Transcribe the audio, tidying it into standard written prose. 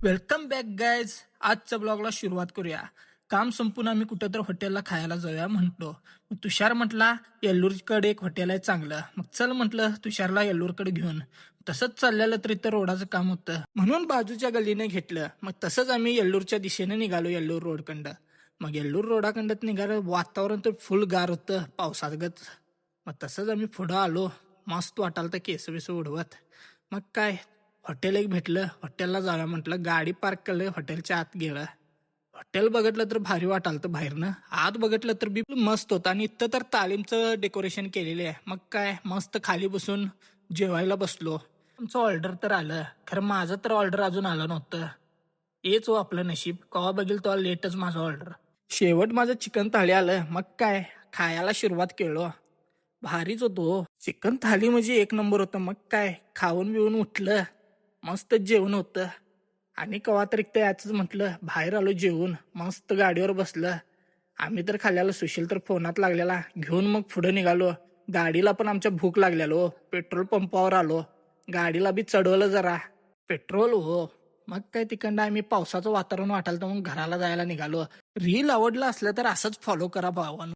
Welcome back guys. आजच्या ब्लॉगला सुरुवात करूया. काम संपून आम्ही कुठं तर हॉटेलला खायला जाऊया म्हणतो. मग तुषार म्हटला येल्लूरकडे एक हॉटेल आहे चांगलं. मग चल म्हटलं तुषारला येल्लूरकडे घेऊन. तसंच चाललेलं तर इथं रोडाचं काम होतं म्हणून बाजूच्या गल्लीने घेतलं. मग तसंच आम्ही येल्लूरच्या दिशेने निघालो येल्लूर रोडकडं. मग येल्लूर रोडाकडं निघालं. वातावरण तर फुल गार होतं पावसागत. मग तसंच आम्ही पुढं आलो. मस्त वाटाल तर केस बिस उडवत. मग काय हॉटेल एक भेटलं. हॉटेलला जाऊया म्हटलं. गाडी पार्क केलं. हॉटेलच्या आत गेलं. हॉटेल बघितलं तर भारी वाटालतं बाहेरनं. आत बघितलं तर बी मस्त होतं. आणि इथं तर तालीमचं डेकोरेशन केलेलं आहे. मग काय मस्त खाली बसून जेवायला बसलो. आमचं ऑर्डर तर आलं. खरं माझं तर ऑर्डर अजून आलं नव्हतं. हेच हो आपलं नशीब. केव्हा बघेल तेव्हा लेटच माझं ऑर्डर. शेवट माझं चिकन थाळी आलं. मग काय खायला सुरुवात केलो. भारीच होतो हो. चिकन थाली म्हणजे एक नंबर होतं. मग काय खाऊन बिऊन उठलं. मस्त जेवण होतं. आणि कवा तरी ते याच म्हटलं बाहेर आलो जेवून. मस्त गाडीवर बसलं. आम्ही तर खाल्ल्याला सुशील तर फोनात लागलेला घेऊन मग पुढे निघालो. गाडीला पण आमच्या भूक लागलेलो. पेट्रोल पंपावर आलो. गाडीला बी चढवलं जरा पेट्रोल हो. मग काय तिकडं आम्ही पावसाचं वातावरण वाटायला तर मग घराला जायला निघालो. रील आवडलं असलं तर असंच फॉलो करा भावांनो.